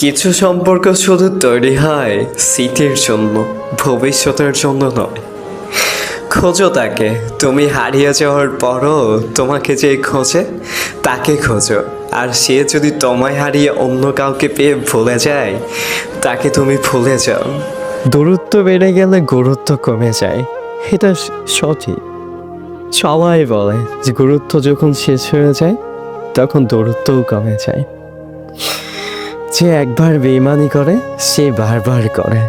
কিছু সম্পর্ক শুধু তৈরি হয় স্মৃতির জন্য, ভবিষ্যতের জন্য নয়। খোঁজো তাকে, তুমি হারিয়ে যাওয়ার পরও তোমাকে যে খোঁজে তাকে খোঁজো। আর সে যদি তোমায় হারিয়ে অন্য কাউকে পেয়ে ভুলে যায়, তাকে তুমি ভুলে যাও। দূরত্ব বেড়ে গেলে গুরুত্ব কমে যায়, এটা সঠিক। সবাই বলে যে গুরুত্ব যখন শেষ হয়ে যায় তখন দূরত্বও কমে যায়। যে একবার বেইমানি করে সে বারবার করে,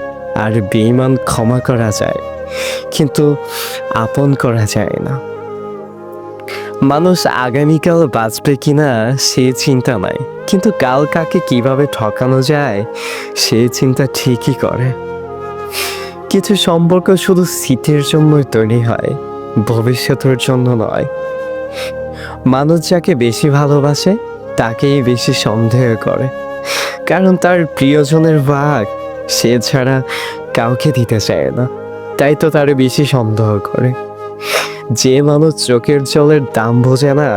আর বেইমান ক্ষমা করা যায় কিন্তু আপন করা যায় না। মানুষ আগামীকাল বাঁচবে কিনা সে চিন্তা নাই, কিন্তু কাল কাকে কিভাবে ঠকানো যায় সে চিন্তা ঠিকই করে। কিছু সম্পর্ক শুধু স্মৃতির জন্যই তৈরি হয়, ভবিষ্যতের জন্য নয়। মানুষ যাকে বেশি ভালোবাসে তাকেই বেশি সন্দেহ করে, কারণ তার প্রিয়জনের ভাগ সে ছাড়া কাউকে দিতে চায় না, তাই তো তার বেশি সন্দেহ করে। যে মানুষ চোখের জলের দাম বোঝে না,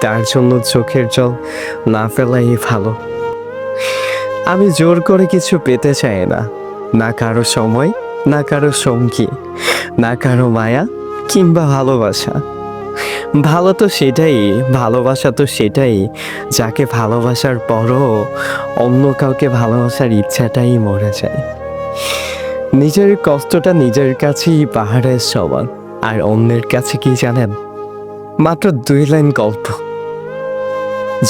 তার জন্য চোখের জল না ফেলাই ভালো। আমি জোর করে কিছু পেতে চাই না, না কারো সময়, না কারো সঙ্গী, না কারো মায়া কিংবা ভালোবাসা। ভালো তো সেটাই, ভালোবাসা তো সেটাই যাকে ভালোবাসার পরও অন্য কাউকে ভালোবাসার ইচ্ছাটাই মরে যায়। নিজের কষ্টটা নিজের কাছেই পাহাড়ের সমান, আর অন্যের কাছে কি জানেন? মাত্র 2 লাইন গল্প।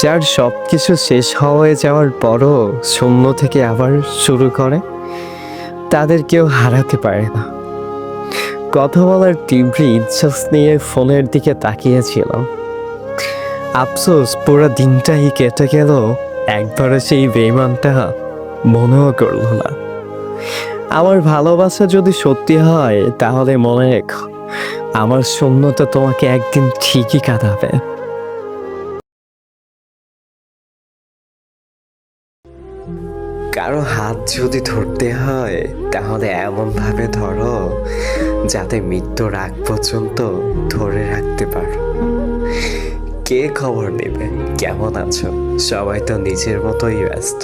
যার সব কিছু শেষ হয়ে যাওয়ার পরও শূন্য থেকে আবার শুরু করে, তাদের কেউ হারাতে পারে না। কথা বলার তীব্র ইচ্ছাস নিয়ে ফোনের দিকে তাকিয়েছিলাম। আফসোস পুরো দিনটাই কেটে গেল, একবারে সেই বেইমানটা মনেও করল না। আমার ভালোবাসা যদি সত্যি হয় তাহলে মনে রেখো, আমার শূন্যতা তোমাকে একদিন ঠিকই কাঁদাবে। কারো হাত যদি ধরতে হয় তাহলে এমনভাবে ধরো যাতে মৃত্যুর আগ পর্যন্ত ধরে রাখতে পারো। কে খবর নেবে কেমন আছো, সবাই তো নিজের মতোই ব্যস্ত।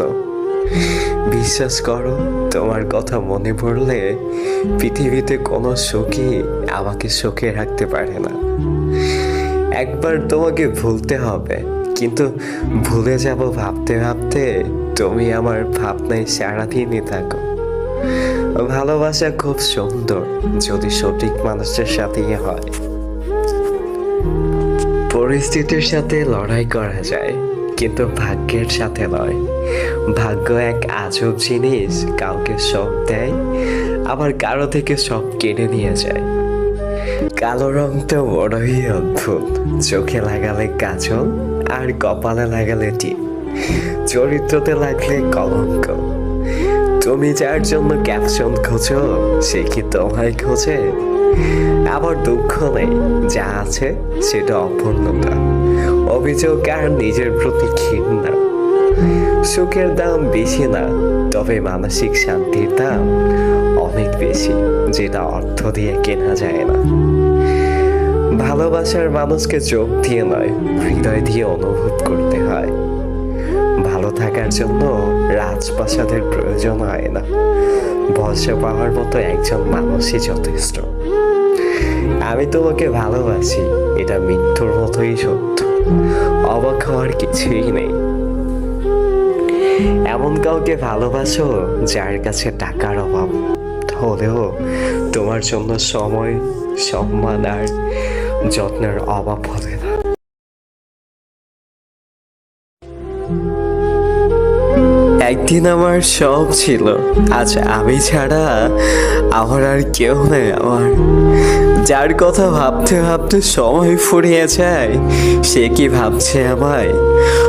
বিশ্বাস করো, তোমার কথা মনে পড়লে পৃথিবীতে কোনো সুখই আমাকে সুখে রাখতে পারে না। একবার তোমাকে ভুলতে হবে, কিন্তু ভুলে যাব ভাবতে ভাবতে তুমি আমার ভাবনায় সারাদিনই থাকো। ভালোবাসা খুব সুন্দর যদি সঠিক মানুষের সাথেই হয়। পরিস্থিতির সাথে লড়াই করা যায়, কিন্তু ভাগ্যের সাথে নয়। ভাগ্য এক আজব জিনিস, কাউকে সব দেয় আবার কারো থেকে সব কেড়ে নিয়ে যায়। কালো রংটা বড়ই অদ্ভুত, চোখে লাগালে কাজল আর কপালে লাগালে টিপ, চরিত্রতে লাগলে কলঙ্ক। তুমি যার জন্য ক্যাপশন খোঁজো সে কি তোমায় খোঁজে? আবার দুঃখ নেই, যা আছে সেটা অপূর্ণতা, অভিযোগ আর নিজের প্রতি ঘৃণা। সুখের দাম বেশি না, তবে মানসিক শান্তির দাম অনেক বেশি, যেটা অর্থ দিয়ে কেনা যায় না। ভালোবাসার মানুষকে চোখ দিয়ে নয়, হৃদয় দিয়ে অনুভব করতে হয়। ভালো থাকার জন্য রাজপ্রাসাদের প্রয়োজন হয় না, ভরসা পাওয়ার মতো একজন মানুষই যথেষ্ট। আমি তোমাকে ভালোবাসি, এটা মৃত্যুর মতোই সত্য, অবাক হওয়ার কিছুই নেই। এমন কাউকে ভালোবাসো যার কাছে টাকার অভাব হলেও তোমার জন্য সময়, সম্মান আর যত্নের অভাব হবে না। একদিন আমার সব ছিল, আজ আমি ছাড়া আমার আর কেউ নেই। আমার যার কথা ভাবতে ভাবতে সময় ফুরিয়ে যায়, সে কি ভাবছে আমায়?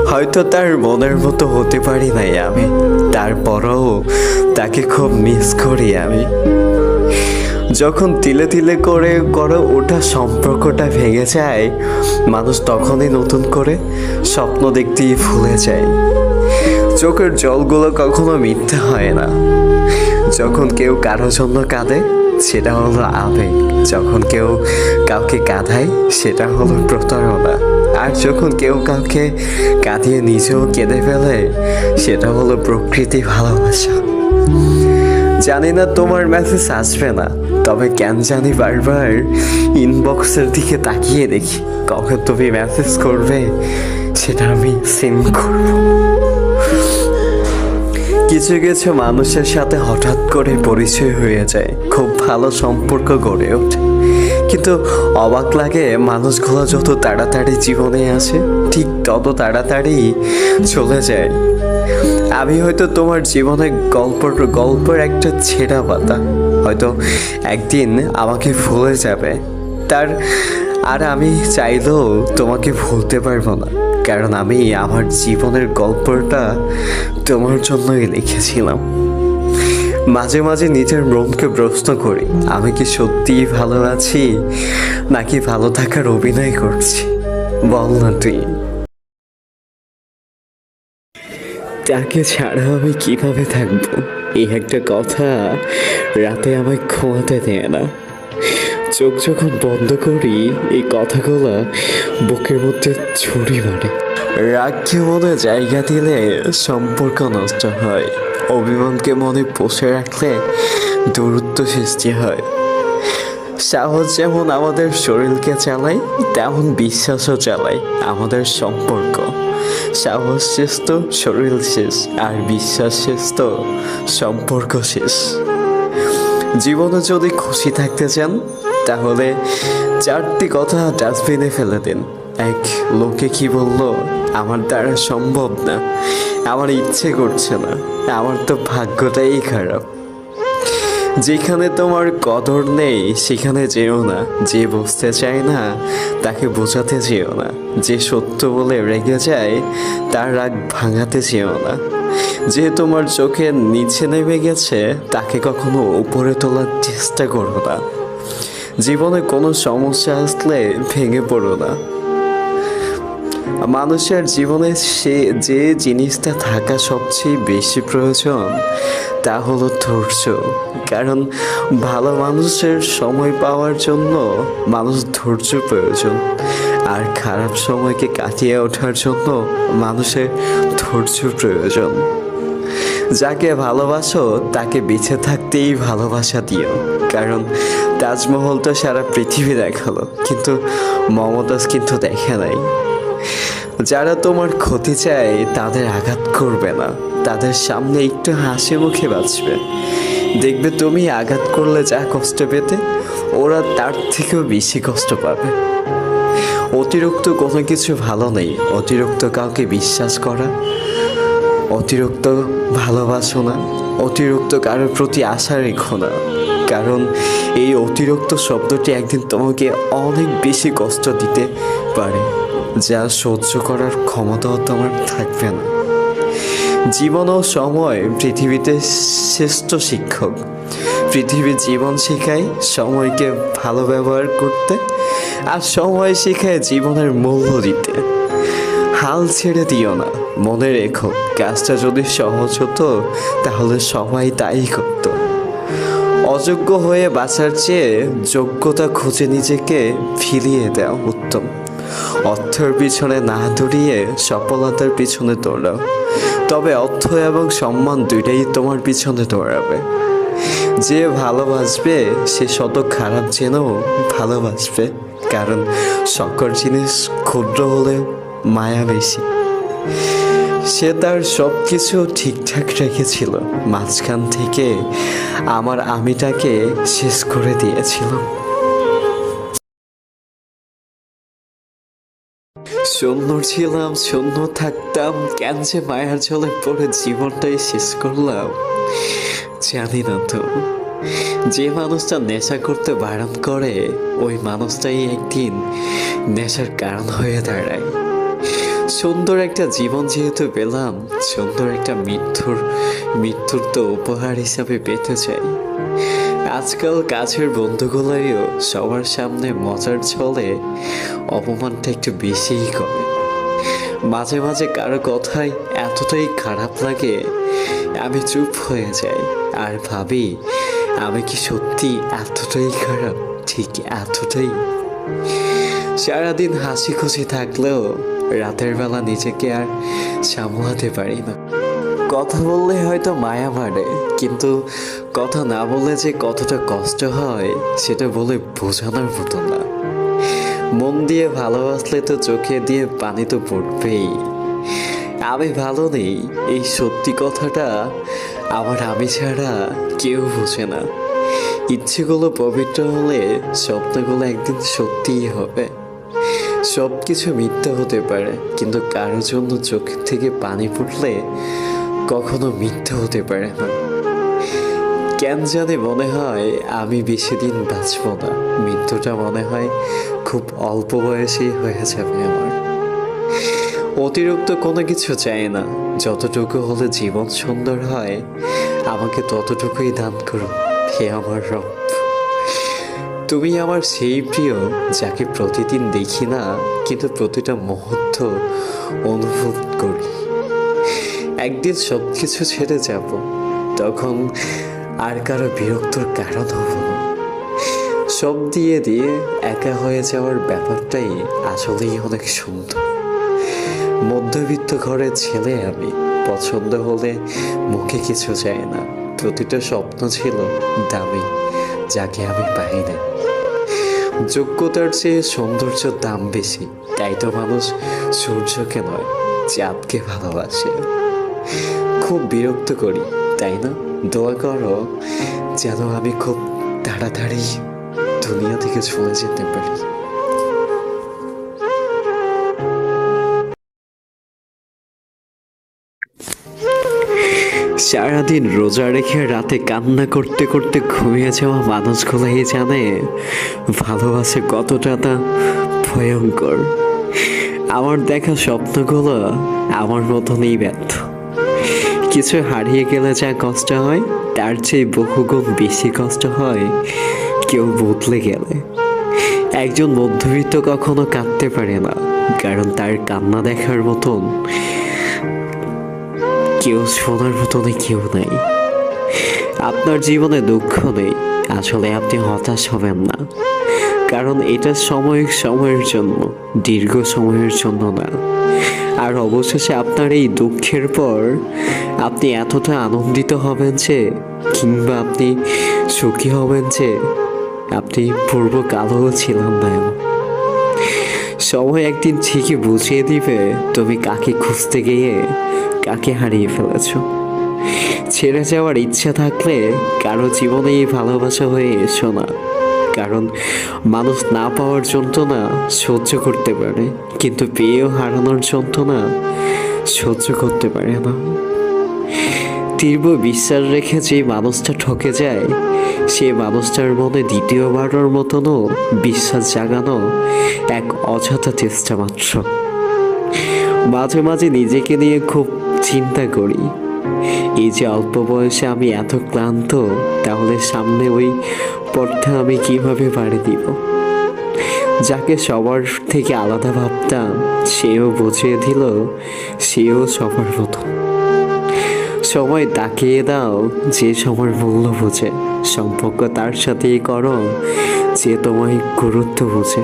হয়তো তার মনের মতো হতে পারি নাই আমি, তারপরও তাকে খুব মিস করি আমি। যখন তিলে তিলে করে ওঠা সম্পর্কটা ভেঙে যায়, মানুষ তখনই নতুন করে স্বপ্ন দেখতেই ভুলে যায়। চোখের জলগুলো কখনো মিথ্যা হয় না। যখন কেউ কারোর জন্য কাঁদে সেটা হলো আবেগ। যখন কেউ কাউকে কাঁদায় সেটা হলো প্রতারণা। আর যখন কেউ কাউকে কাঁদিয়ে নিজেও কেঁদে ফেলে সেটা হলো প্রকৃতি ভালোবাসা। জানি না তোমার মেসেজ আসবে না, তবে কেন জানি বারবার ইনবক্সের দিকে তাকিয়ে দেখি কখন তুমি মেসেজ করবে, সেটা আমি সিন করব। কিছু কিছু মানুষের সাথে হঠাৎ করে পরিচয় হয়ে যায়, খুব ভালো সম্পর্ক গড়ে ওঠে, কিন্তু অবাক লাগে মানুষগুলো যত তাড়াতাড়ি জীবনে আসে ঠিক তত তাড়াতাড়ি চলে যায়। আমি হয়তো তোমার জীবনে গল্পের একটা ছেঁড়া পাতা, হয়তো একদিন আমাকে ভুলে যাবে, আর আমি চাইলেও তোমাকে ভুলতে পারবো না, কারণ আমি আমার জীবনের গল্পটা তোমার জন্যই লিখেছিলাম। মাঝে মাঝে নিজের মনকে প্রশ্ন করি, আমি কি সত্যিই ভালো আছি নাকি ভালো থাকার অভিনয় করছি? বল না তুই। তাকে ছাড়া আমি কিভাবে থাকবো, এই একটা কথা রাতে আমায় ঘুমাতে দেয় না। চোখ যখন বন্ধ করি এই কথাগুলো বুকের মধ্যে ছুরি মারে। রাগকে মনে জায়গা দিলে সম্পর্ক নষ্ট হয়, অভিমানকে মনে পুষে রাখলে দূরত্ব সৃষ্টি হয়। সাহস যেমন আমাদের শরীরকে চালায়, তেমন বিশ্বাসও চালায় আমাদের সম্পর্ক। সাহস শেষ তো শরীর শেষ, আর বিশ্বাস শেষ তো সম্পর্ক শেষ। জীবনে যদি খুশি থাকতে চান তাহলে 4টি কথা ডাস্টবিনে ফেলে দিন। 1, লোকে কি বলল, আমার দ্বারা সম্ভব না, আমার ইচ্ছে করছে না, আমার তো ভাগ্যটাই খারাপ। যেখানে তোমার কদর নেই সেখানে যেও না, যে বুঝতে চায় না তাকে বোঝাতে যেও না, যে সত্য বলে রেগে যায় তার রাগ ভাঙাতে যেও না, যে তোমার চোখের নিচে নেমে গেছে তাকে কখনো উপরে তোলার চেষ্টা করো না। জীবনে কোনো সমস্যা আসলে ভেঙে পড়ো না। মানুষের জীবনে যে জিনিসটা থাকা সবচেয়ে বেশি প্রয়োজন তা হলো ধৈর্য। কারণ ভালো মানুষের সময় পাওয়ার জন্য মানুষ ধৈর্য প্রয়োজন, আর খারাপ সময়কে কাটিয়ে ওঠার জন্য মানুষের ধৈর্য প্রয়োজন। যাকে ভালোবাসো তাকে বেঁচে থাকতেই ভালোবাসা দিও, কারণ তাজমহল তো সারা পৃথিবী দেখালো কিন্তু মমতাজ কিন্তু দেখে নাই। যারা তোমার ক্ষতি চায় তাদের আঘাত করবে না, তাদের সামনে একটু হাসি মুখে বাঁচবে। দেখবে তুমি আঘাত করলে যা কষ্ট পেতে ওরা তার থেকেও বেশি কষ্ট পাবে। অতিরিক্ত কোনো কিছু ভালো নেই, অতিরিক্ত কাউকে বিশ্বাস করা, অতিরিক্ত ভালোবাসো না, অতিরিক্ত কারোর প্রতি আশা রেখো না, কারণ এই অতিরিক্ত শব্দটি একদিন তোমাকে অনেক বেশি কষ্ট দিতে পারে, যা সহ্য করার ক্ষমতাও তোমার থাকবে না। জীবন ও সময় পৃথিবীতে শ্রেষ্ঠ শিক্ষক। পৃথিবী জীবন শেখায় সময়কে ভালো ব্যবহার করতে, আর সময় শেখায় জীবনের মূল্য দিতে। হাল ছেড়ে দিও না, মনে রেখো কাজটা যদি সহজ হতো তাহলে সবাই তাই করত। অযোগ্য হয়ে বাঁচার চেয়ে যোগ্যতা খুঁজে নিজেকে ফিরিয়ে দেওয়া উত্তম। অর্থের পিছনে না দৌড়িয়ে সফলতার পিছনে দৌড়াও, তবে অর্থ এবং সম্মান দুইটাই তোমার পিছনে দৌড়াবে। যে ভালোবাসবে সে শত খারাপ জেনেও ভালোবাসবে, কারণ সকল জিনিস ক্ষুদ্র হলে মায়া বেশি। সে তার সব কিছু ঠিকঠাক রেখেছিল, মাঝখান থেকে আমার আমিটাকে শেষ করে দিয়েছিল। শূন্য ছিলাম, শূন্য থাকতাম, কেন যে মায়ার জলে পড়ে জীবনটাই শেষ করলাম জানি না তো। যে মানুষটা নেশা করতে বারণ করে ওই মানুষটাই একদিন নেশার কারণ হয়ে দাঁড়ায়। সুন্দর একটা জীবন যেহেতু পেলাম, সুন্দর একটা মৃত্যুর তো উপহার হিসাবে পেতে চাই। আজকাল কাছের বন্ধুগুলোও সবার সামনে মজার ছলে অপমানটা একটু বেশিই করে। মাঝে মাঝে কারো কথায় এতটাই খারাপ লাগে আমি চুপ হয়ে যাই আর ভাবি আমি কি সত্যি এতটাই খারাপ? ঠিক এতটাই? সারাদিন হাসি খুশি থাকলেও রাতের বেলা নিজেকে আর সামলাতে পারি না। কথা বললে হয়তো মায়া মারে, কিন্তু কথা না বললে যে কতটা কষ্ট হয় সেটা বলে বোঝানোর মতো না। মন দিয়ে ভালোবাসলে তো চোখে দিয়ে পানি তো পড়বেই। আমি ভালো নেই, এই সত্যি কথাটা আমার আমি ছাড়া কেউ বোঝে না। ইচ্ছেগুলো পবিত্র হলে স্বপ্নগুলো একদিন সত্যিই হবে। সব কিছু মিথ্যা হতে পারে, কিন্তু কারোর জন্য চোখ থেকে পানি পড়লে কখনো মিথ্যা হতে পারে না। কেন জানে মনে হয় আমি বেশি দিন বাঁচব না। মৃত্যুটা মনে হয় খুব অল্প বয়সেই হয়ে যাবে আমার। অতিরিক্ত কোনো কিছু চাই না, যতটুকু হলে জীবন সুন্দর হয় আমাকে ততটুকুই দান করো হে আমার রব। তুমি আমার সেই প্রিয় যাকে প্রতিদিন দেখি না, কিন্তু প্রতিটা মুহূর্ত অনুভব করি। একদিন সব কিছু ছেড়ে যাব, তখন আর কারো বিরক্তর কারণ হব না। সব দিয়ে দিয়ে একা হয়ে যাওয়ার ব্যাপারটাই আসলেই অনেক সুন্দর। মধ্যবিত্ত ঘরের ছেলে আমি, পছন্দ হলে মুখে কিছু চাই না। প্রতিটা স্বপ্ন ছিল দামি, যাকে আমি পাই না। যোগ্যতার চেয়ে সৌন্দর্যের দাম বেশি, তাই তো মানুষ সূর্যকে নয় চাঁদকে ভালোবাসে। খুব বিরক্ত করি তাই না? দোয়া করো যেন আমি খুব তাড়াতাড়ি দুনিয়া থেকে চলে যেতে পারি। সারাদিন রোজা রেখে রাতে কান্না করতে করতে ঘুমিয়ে যাওয়া মানুষগুলোই জানে ভালোবাসে কতটা তা ভয়ঙ্কর। আমার দেখা স্বপ্নগুলো আমার মতনই ব্যর্থ। কিছু হারিয়ে গেলে যা কষ্ট হয় তার চেয়ে বহুগুণ বেশি কষ্ট হয় কেউ বদলে গেলে। একজন মধ্যবিত্ত কখনো কাঁদতে পারে না, কারণ তার কান্না দেখার মতন কেউ, শোনার মতনই কেউ নাই। আপনার জীবনে দুঃখ নেই, আসলে আপনি হতাশ হবেন না, কারণ এটা সময়ের জন্য, দীর্ঘ সময়ের জন্য না। আর অবশেষে আপনার এই দুঃখের পর আপনি এতটা আনন্দিত হবেন যে, কিংবা আপনি সুখী হবেন যে আপনি পূর্বকালেও ছিলেন না। সময় একদিন ঠিকই বুঝিয়ে দিবে তুমি কাকে খুঁজতে গিয়ে কাকে হারিয়ে ফেলেছ। ছেড়ে যাওয়ার ইচ্ছা থাকলে কারো জীবনে এই ভালোবাসা হয়ে এসো না, কারণ মানুষ না পাওয়ার যন্ত্রণা সহ্য করতে পারে, কিন্তু পেয়েও হারানোর যন্ত্রণা সহ্য করতে পারে না। তীব্র বিশ্বাস রেখে যে মানুষটা ঠকে যায়, সে মানুষটার মনে দ্বিতীয়বারের মতনও বিশ্বাস জাগানো এক অযথা চেষ্টা মাত্র। মাঝে মাঝে নিজেকে নিয়ে খুব চিন্তা করি, এই যে অল্প বয়সে আমি এত ক্লান্ত, তাহলে সামনে ওই পথটা আমি কিভাবে পাড়ি দিব। যাকে সবার থেকে আলাদা ভাবতাম সেও বুঝিয়ে দিল সেও সবার মতো। সময় তাকিয়ে দাও যে সময় মূল্য বোঝে, সম্পর্ক তার সাথেই করো যে তোমায় গুরুত্ব বোঝে।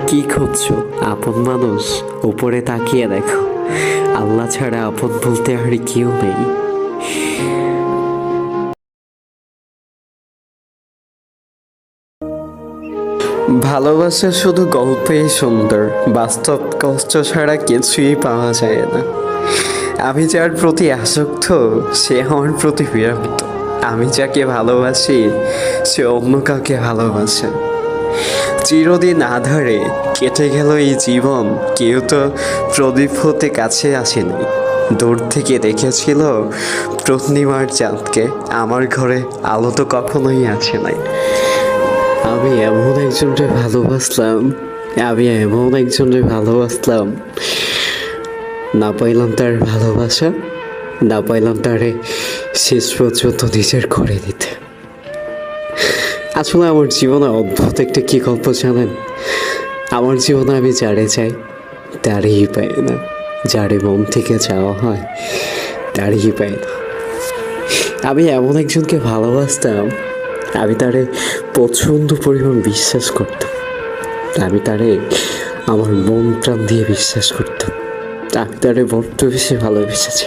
কি খুঁজছো? আপন মানুষ? উপরে তাকিয়ে দেখো, আল্লাহ ছাড়া আপন বলতে আর কেউ নেই। ভালোবাসা শুধু গল্পেই সুন্দর, বাস্তব কষ্ট ছাড়া কিছুই পাওয়া যায় না। আমি যার প্রতি আসক্ত সে আমার প্রতি বিরক্ত। আমি যাকে ভালোবাসি সে অন্য কাউকে ভালোবাসে। চিরদিন আধারে কেটে গেল এই জীবন, কেউ তো প্রদীপ হতে কাছে আসেনি। দূর থেকে দেখেছিল পূর্ণিমার চাঁদকে, আমার ঘরে আলো তো কখনোই আসে নাই। আমি এমন একজনকে ভালোবাসলাম, না পাইলাম তার ভালোবাসা, না পাইলাম তারে শেষ পর্যন্ত নিজের করে দিতে। আসলে আমার জীবনে অদ্ভুত একটা কি গল্প জানেন? আমার জীবনে আমি যারে চাই তারই পাই না, যারে মন থেকে চাওয়া হয় তারই পাই না। আমি এমন একজনকে ভালোবাসতাম, আমি তারে প্রচণ্ড পরিমাণ বিশ্বাস করতাম। আমি তারে আমার মন প্রাণ দিয়ে বিশ্বাস করতাম। আমি তারে বড্ড বেশি ভালোবেসেছি।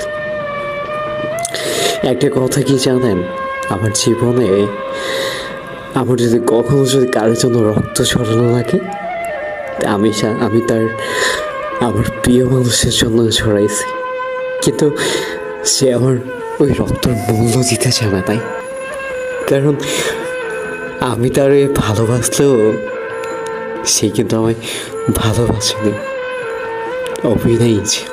একটা কথা কি জানেন, আমার জীবনে আমার যদি কখনো যদি কারোর জন্য রক্ত ঝরানো লাগে, আমি তার আমার প্রিয় মানুষের জন্য ঝরাইছি। কিন্তু সে আমার ওই রক্তর মূল্য দিতে জানে তাই, কারণ আমি তারে ভালোবাসলেও সে কিন্তু আমায় ভালোবাসেনি, অভিনয় ছিল।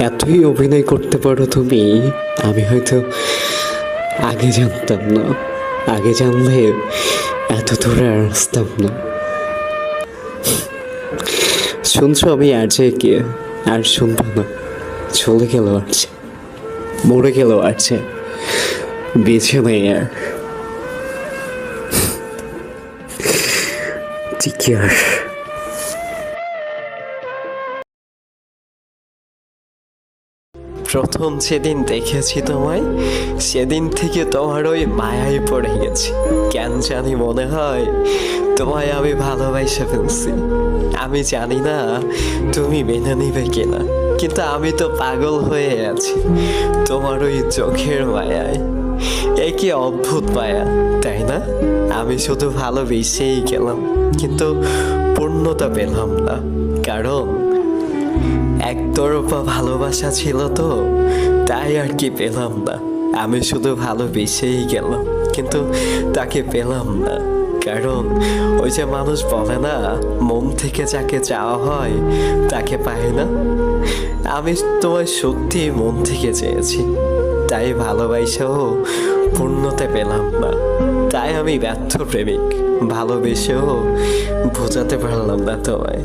এতই অভিনয় করতে পারো তুমি, আমি হয়তো আগে জানতাম না। আগে জানলে এত দূরে আর আসতাম না। শুনছো, আমি আর যে কে আর শুনবো না। চলে গেল আসছে, মরে গেল আসছে, বেঁচে নেই আর। ঠিক আর প্রথম যেদিন দেখেছি তোমায়, সেদিন থেকে তোমার ওই মায়ায় পড়ে গেছি। কেন জানি মনে হয় তোমায় আমি ভালোবাসে ফেলছি। আমি জানি না তুমি মেনে নিবে কিনা, কিন্তু আমি তো পাগল হয়ে আছি তোমার ওই চোখের মায়ায়। এ কি অদ্ভুত মায়া, তাই না? আমি শুধু ভালোবেসেই গেলাম, কিন্তু পূর্ণতা পেলাম না, কারণ একতরফা ভালোবাসা ছিল তো, তাই আর কি পেলাম না। আমি শুধু ভালোবেসেই গেলাম, কিন্তু তাকে পেলাম না, কারণ ওই যে মানুষ বলে না, মন থেকে যাকে চাওয়া হয় তাকে পায় না। আমি তোমায় সত্যি মন থেকে চেয়েছি, তাই ভালোবাসাও পূর্ণতা পেলাম না। তাই আমি ব্যর্থ প্রেমিক, ভালোবেসেও বোঝাতে পারলাম না তোমায়।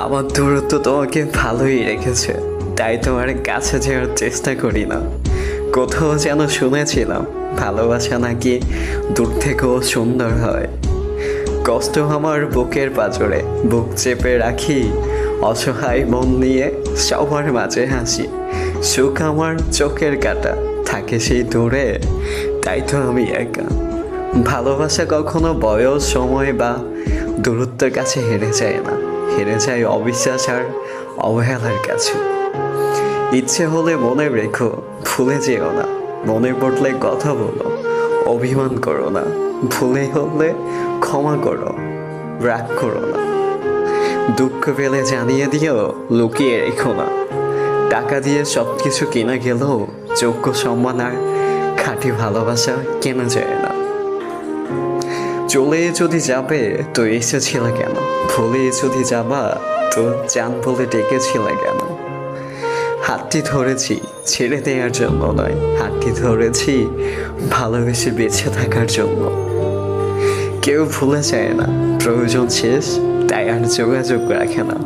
আমার দূরত্ব তোমাকে ভালোই রেখেছে, তাই তোমার কাছে যাওয়ার চেষ্টা করি না। কোথাও যেন শুনেছিলাম, ভালোবাসা নাকি দূর থেকেও সুন্দর হয়। কষ্ট আমার বুকের পাঁজরে, বুক চেপে রাখি অসহায় মন নিয়ে, সবার মাঝে হাসি। সুখ আমার চোখের কাটা, থাকে সেই দূরে, তাই তো আমি একা। ভালোবাসা কখনো বয়স, সময় বা দূরত্বের কাছে হেরে যায় না, হেরে যায় অবিশ্বাস আর অবহেলার কাছে। ইচ্ছে হলে মনে রেখো, ভুলে যেও না। মনে পড়লে কথা বলো, অভিমান করো না। ভুলে হলে ক্ষমা করো, রাগ করো না। দুঃখ পেলে জানিয়ে দিও, লুকিয়ে রেখো না। টাকা দিয়ে সব কিছু কেনা গেলেও যোগ্য সম্মান আর খাঁটি ভালোবাসা কেনা যায় না। চলে যদি যাবে তো এসেছিলে কেন? ভুলে যদি যাবা তো জান বলে ডেকেছিলে কেন? হাতটি ধরেছি ছেড়ে দেওয়ার জন্য নয়, হাতটি ধরেছি ভালোবেসে বেঁচে থাকার জন্য। কেউ ভুলে যায় না, প্রয়োজন শেষ তাই আর যোগাযোগ রাখে না।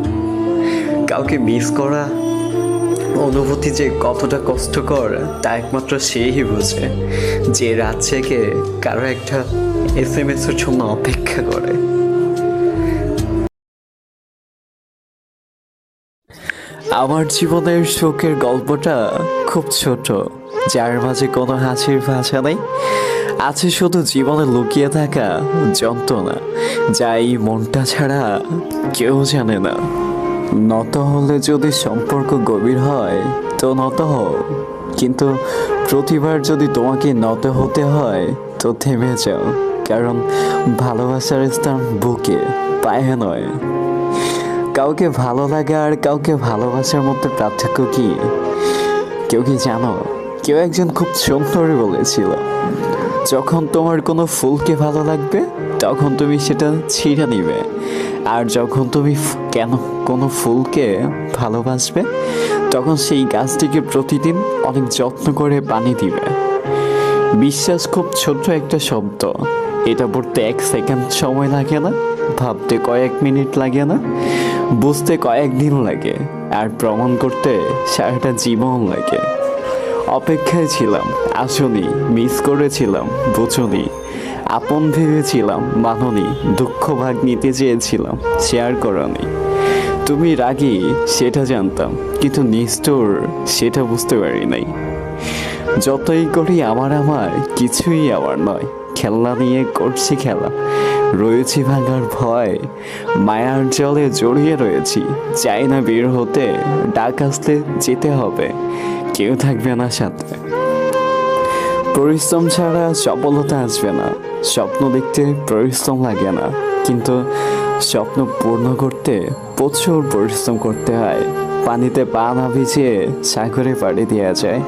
কাউকে মিস করা অনুভূতি যে কতটা কষ্টকর তা একমাত্র সেই বুঝে, যে রাত জেগে কারো একটা SMS এর জন্য অপেক্ষা করে। আমার জীবনের শোকের গল্পটা খুব ছোট, যার মাঝে কোনো হাসির ভাষা নেই। আছে শুধু জীবনে লুকিয়ে থাকা যন্ত্রণা, যা এই মনটা ছাড়া কেউ জানে না। নত হলে যদি সম্পর্ক গভীর হয় তো নত হও, কিন্তু প্রতিবার যদি তোমাকে নত হতে হয় তো থেমে যাও, কারণ ভালোবাসার স্থান বুকে, পায়ে নয়। কাউকে ভালো লাগা আর কাউকে ভালোবাসার মধ্যে পার্থক্য কি কেউ কি জানো? কেউ একজন খুব সুন্দর বলেছিল, যখন তোমার কোনো ফুলকে ভালো লাগবে তখন তুমি সেটা ছিঁড়ে নিবে, আর যখন তুমি কোনো ফুলকে ভালোবাসবে তখন সেই গাছটিকে প্রতিদিন অনেক যত্ন করে পানি দিবে। বিশ্বাস খুব ছোট্ট একটা শব্দ, এটা পড়তে 1 সেকেন্ড সময় লাগে না, ভাবতে কয়েক মিনিট লাগে না, বুঝতে কয়েকদিন লাগে, আর প্রমাণ করতে সারাটা জীবন লাগে। অপেক্ষায় ছিলাম, আসনি, মিস করেছিলাম, বুঝনি, আপন ভেবেছিলাম, মাননি। দুঃখ ভাগ নিতে চেয়েছিলাম, শেয়ার করনি। তুমি রাগী সেটা জানতাম, কিন্তু নিষ্ঠুর সেটা বুঝতে পারি নাই। যতই করি আমার আমার কিছুই আমার নয়। খেলনা নিয়ে করছি খেলা, রয়েছি ভাঙার ভয়। মায়ার জলে জড়িয়ে রয়েছি, চাই না বের হতে। ডাক আসলে যেতে হবে, কেউ থাকবে না সাথে। পরিশ্রম ছাড়া সফলতা আসবে না। স্বপ্ন দেখতে পরিশ্রম লাগে না, কিন্তু স্বপ্ন পূর্ণ করতে প্রচুর পরিশ্রম করতে হয়। পানিতে পা না ভিজিয়ে সাগরে পাড়ি দেওয়া যায়,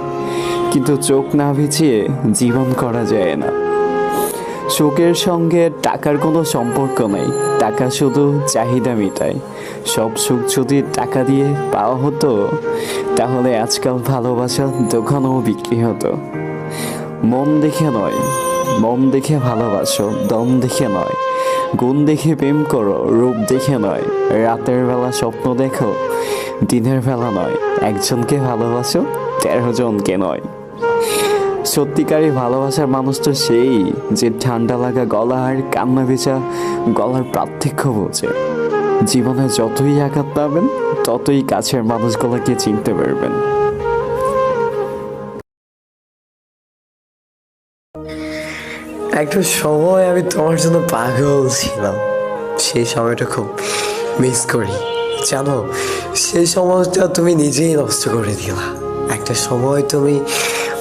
কিন্তু চোখ না ভিজিয়ে জীবন করা যায় না। সুখের সঙ্গে টাকার কোনো সম্পর্ক নেই, টাকা শুধু চাহিদা মেটায়। সব সুখ যদি টাকা দিয়ে পাওয়া হতো, তাহলে আজকাল ভালোবাসার দোকানও বিক্রি হতো। মন দেখে নয়, মন দেখে ভালোবাসো। দম দেখে নয়, গুণ দেখে প্রেম করো। রূপ দেখে নয়, রাতের বেলা স্বপ্ন দেখো। দিনের বেলা নয়, একজনকে ভালোবাসো, 13 জনকে নয়। সত্যিকারী ভালোবাসার মানুষ তো সেই, যে ঠান্ডা লাগা গলা আর কান্না ভেজা গলার পার্থক্য বোঝে। জীবনে যতই আঘাত পাবেন, ততই কাছের মানুষগুলোকে চিনতে পারবেন। একটা সময় আমি তোমার জন্য পাগল ছিলাম। সেই সময়টা খুব মিস করি জানো। সেই সময়টা তুমি নিজেই নষ্ট করে দিলা। একটা সময় তুমি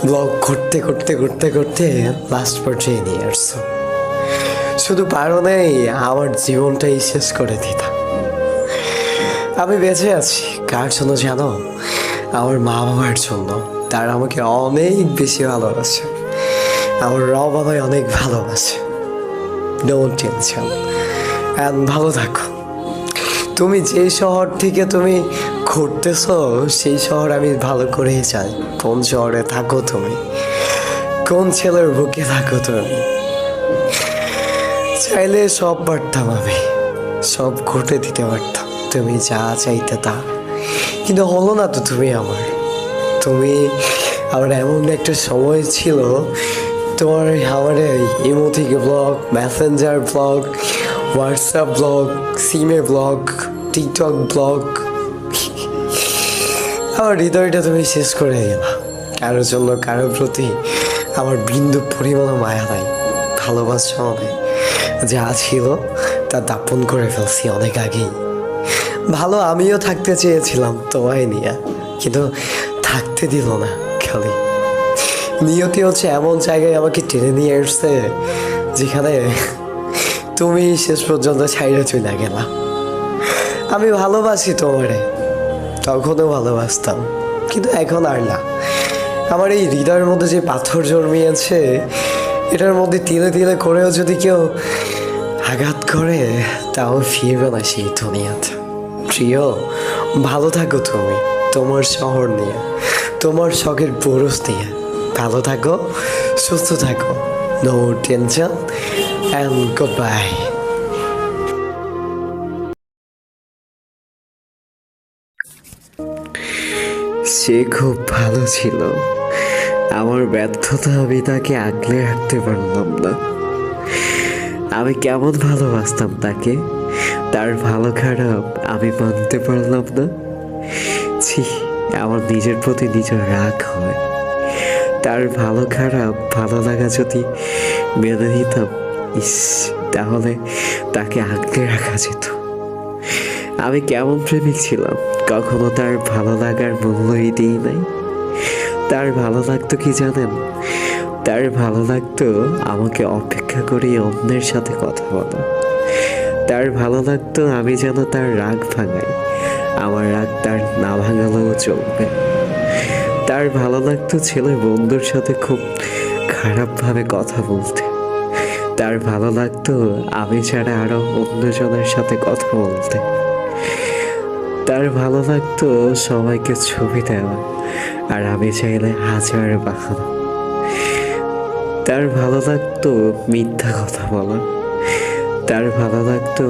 ব্লগ করতে করতে করতে করতে লাস্ট পর্যায়ে নিয়ে আসছো। শুধু পারো নেই আমার জীবনটাই শেষ করে দিতা। আমি বেঁচে আছি কার জন্য জানো? আমার মা বাবার জন্য। তারা আমাকে অনেক বেশি ভালোবাসে, আমার রব আমায় অনেক ভালোবাসে। ডোন্ট টেনশন, ভালো থাকো। তুমি যে শহর থেকে তুমি ঘুরতেছো, সেই শহর আমি ভালো করেই জানি। কোন শহরে থাকো তুমি, কোন ছেলের বুকে থাকো তুমি। চাইলে সব পারতাম আমি, সব ঘটে দিতে পারতাম তুমি যা চাইতে তা, কিন্তু হলো না তো। তুমি আমার এমন একটা সময় ছিল, তোমার আমার ইমো থেকে blog, Messenger blog, WhatsApp blog, সিমে ব্লগ, টিকটক ব্লগ, আমার হৃদয়টা তুমি শেষ করে দিলা। কারোর জন্য কারোর প্রতি আমার বিন্দু পরিমাণ মায়া নাই, ভালোবাসা হবে। যা ছিল তা দাপন করে ফেলছি অনেক আগেই। ভালো আমিও থাকতে চেয়েছিলাম তোমায় নিয়ে, কিন্তু থাকতে দিল না। খালি নিয়তি হচ্ছে এমন জায়গায় আমাকে টেনে নিয়ে আসছে, যেখানে তুমি শেষ পর্যন্ত ছাইড়ে চলে গেলা। আমি ভালোবাসি তোমারে, তখনও ভালোবাসতাম, কিন্তু এখন আর না। আমার এই হৃদয়ের মধ্যে যে পাথর জন্মিয়েছে, এটার মধ্যে তিলে তিলে করেও যদি কেউ আঘাত করে, তাও ফিরবে না সেই দুনিয়াতে। প্রিয়, ভালো থাকো তুমি তোমার শহর নিয়ে, তোমার শখের পুরুষ নিয়ে। ভালো থাকো, সুস্থ থাকো। No tension and good bye. সে খুব ভালো ছিল। আমার ব্যর্থতা আমি তাকে আগলে রাখতে পারলাম না। আমি কেমন ভালোবাসতাম তাকে, তার ভালো খারাপ আমি মানতে পারলাম না। ছি, আমার নিজের প্রতি নিজের রাগ হয়। তার ভালো খারাপ ভালো লাগা যদি মেনে নিতাম, ইস, তাহলে তাকে আগলে রাখা যেত। আমি কেমন প্রেমিক ছিলাম, কখনো তার ভালো লাগার মূল্যই দিই নাই। তার ভালো লাগতো কি জানেন? তার ভালো লাগতো আমাকে অপেক্ষা করে অন্যের সাথে কথা বলা। তার ভালো লাগতো আমি যেন তার রাগ ভাঙাই, আমার রাগ তার না ভাঙালেও চলবে। তার ভালো লাগতো ছেলের বন্ধুর সাথে খুব খারাপভাবে কথা বলতে। তার ভালো লাগতো আমি ছাড়া আরো অন্যজনের সাথে কথা বলতে। তার ভালো লাগতো সবাইকে ছবি দেওয়া, আর আমি চাইলে হাজার বাহানা। তার ভালো লাগতো মিথ্যা কথা বলা। তার ভালো লাগতো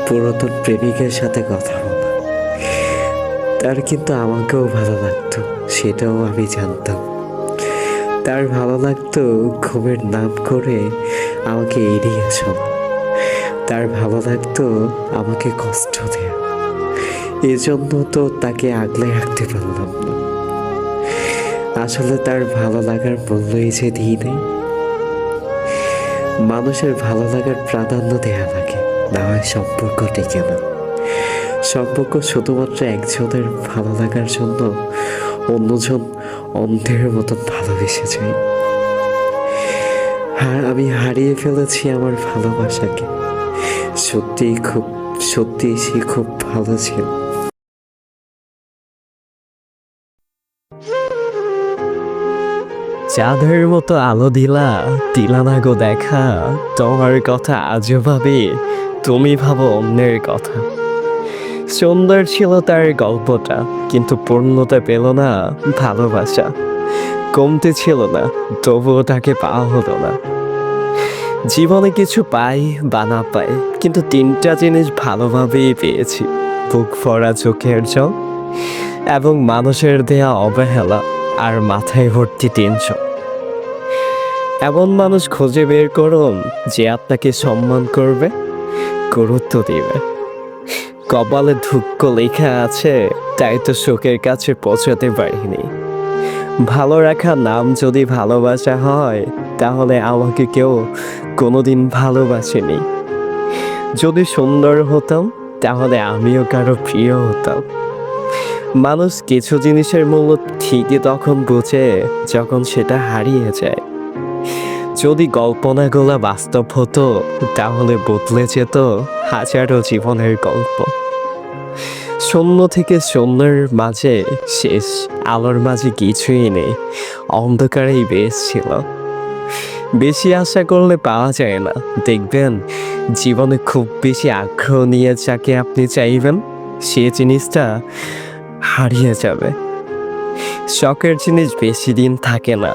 পুরাতন প্রেমিকের সাথে কথা বলা। তার কিন্তু আমাকেও ভালো লাগতো, সেটাও আমি জানতাম। তার ভালো লাগতো ঘুমের নাম করে আমাকে এড়িয়ে চলা। তার ভালো লাগতো আমাকে কষ্ট দেয়া। এজন্য তো তাকে আগলে রাখতে পারলাম না। আসলে তার ভালো লাগার মূল্যই যে দিই নেই। মানুষের ভালো লাগার প্রাধান্য দেয়া লাগে, না হয় সম্পর্ক টিকে না। সম্পর্ক শুধুমাত্র একজনের ভালো লাগার জন্য অন্যজন অন্ধের মতন ভালোবেসে যায়। আর আমি হারিয়ে ফেলেছি আমার ভালোবাসাকে। সত্যিই সে খুব ভালো ছিল। চাঁদের মতো আলো দিলা না গো দেখা, তোমার কথা আজও ভাবি, তুমি ভাবো অন্যের কথা। সুন্দর ছিল তার গল্পটা, কিন্তু পূর্ণতা পেল না ভালোবাসা। কমতে ছিল না, তবুও তাকে পাওয়া হলো না। জীবনে কিছু পাই বা না পাই, কিন্তু তিনটা জিনিস ভালোভাবেই পেয়েছি: বুক ভরা চোখের জল, এবং মানুষের দেয়া অবহেলা, আর মাথায় ভর্তি টেনশন। এমন মানুষ খুঁজে বের করুন যে আপনাকে সম্মান করবে, গুরুত্ব দিবে। কপালে দুঃখ লেখা আছে, তাই তো শোকের কাছে পৌঁছাতে পারিনি। ভালো রাখা নাম যদি ভালোবাসা হয়, তাহলে আমাকে কেউ কোনোদিন ভালোবাসেনি। যদি সুন্দর হতাম, তাহলে আমিও কারো প্রিয় হতাম। মানুষ কিছু জিনিসের মূল্য ঠিকই তখন বোঝে যখন সেটা হারিয়ে যায়। যদি কল্পনাগুলো বাস্তব হতো, তাহলে বদলে যেত হাজারো জীবনের গল্প। শূন্য থেকে শূন্যের মাঝে শেষ, আলোর মাঝে কিছুই নেই, অন্ধকারেই বেশ ছিল। বেশি আশা করলে পাওয়া যায় না। দেখবেন জীবনে খুব বেশি আগ্রহ নিয়ে যাকে আপনি চাইবেন, সে জিনিসটা হারিয়ে যাবে। শখের জিনিস বেশি দিন থাকে না,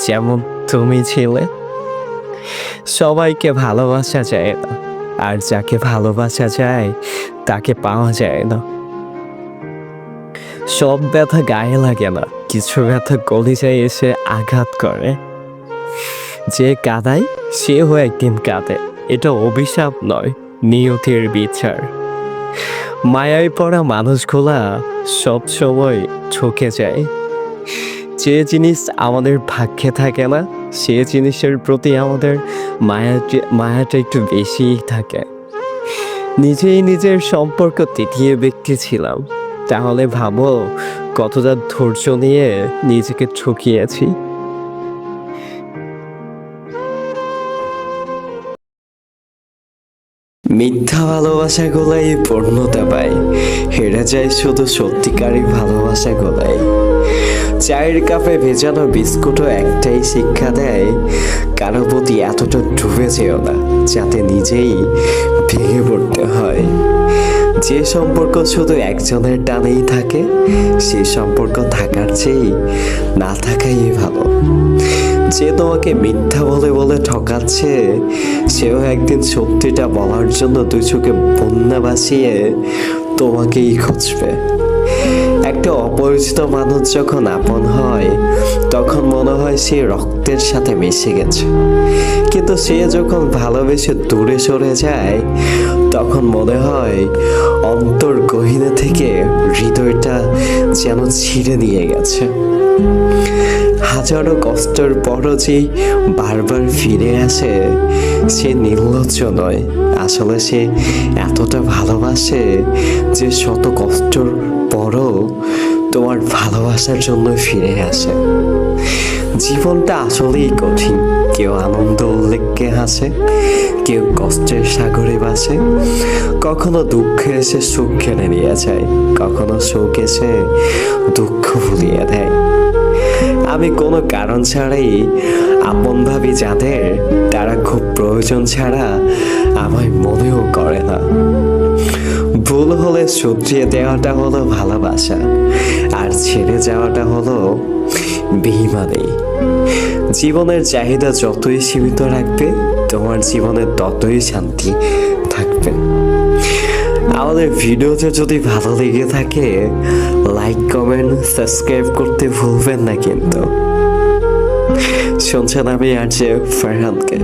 যেমন তুমি ছিলে। সবাইকে ভালোবাসা যায় না, আর যাকে ভালোবাসা যায় তাকে পাওয়া যায় না। সব ব্যথা গায়ে লাগে না, কিছু ব্যথা কলিজায় এসে আঘাত করে। যে কাঁদায় সেও একদিন কাঁদে, এটা অভিশাপ নয়, নিয়তির বিচার। মায়ায় পড়া মানুষগুলা সব সময় ঠকে যায়। যে জিনিস আমাদের ভাগ্যে থাকে না, সে জিনিসের প্রতি আমাদের মায়াটা একটু বেশিই থাকে। নিজেই নিজের সম্পর্ক তৃতীয় ব্যক্তি ছিলাম, তাহলে ভাবো কতটা ধৈর্য নিয়ে নিজেকে ঠকিয়েছি। মিথ্যা ভালোবাসাগুলাই পূর্ণতা পায়, হেরে যায় শুধু সত্যিকারী ভালোবাসাগুলাই। চায়ের কাপে ভেজানো বিস্কুটও একটাই শিক্ষা দেয়, কারো প্রতি এতটা ডুবে যেও না যাতে নিজেই ভেঙে পড়তে হয়। যে সম্পর্ক শুধু একজনের টানেই থাকে, সে সম্পর্ক থাকার চেয়ে না থাকাই ভালো। যে তোমাকে মিথ্যা বলে বলে ঠকাচ্ছে, সেও একদিন সত্যিটা বলার জন্য দুই চোখে বন্যা ভাসিয়ে তোমাকেই খুঁজবে। একটা অপরিচিত মানুষ যখন আপন হয়, তখন মনে হয় সে রক্তের সাথে মিশে গেছে, কিন্তু সে যখন ভালোবেসে দূরে সরে যায়, তখন মনে হয় অন্তর গহীনে থেকে হৃদয়টা যেন ছিঁড়ে নিয়ে গেছে। হাজারো কষ্টের পরও যে বারবার ফিরে আসে, সে নির্লজ্জ নয়, আসলে সে এতটা ভালোবাসে যে শত কষ্টের পরও তোমার ভালোবাসার জন্য ফিরে আসে। জীবনটা আসলেই কঠিন, কেউ আনন্দ উল্লেখকে হাসে, কেউ কষ্টের সাগরে বাসে। কখনো দুঃখে এসে সুখ কেড়ে নিয়ে যায়, কখনো সুখ এসে দুঃখ ভুলিয়ে দেয়। আমি কোনো কারণ ছাড়াই আপন ভাবি যাদের, তারা খুব প্রয়োজন ছাড়া আমায় মনেও করে না। ভুল হলে শুধরিয়ে দেওয়াটা হলো ভালোবাসা, আর ছেড়ে যাওয়াটা হলো বেঈমানি। জীবনের চাহিদা যতই সীমিত রাখবে, তোমার জীবনে ততই শান্তি থাকবে। আমাদের ভিডিওতে যদি ভালো লেগে থাকে, লাইক, কমেন্ট, সাবস্ক্রাইব করতে ভুলবেন না কিন্তু। শুনছেন আমি আর যে ফারহানকে।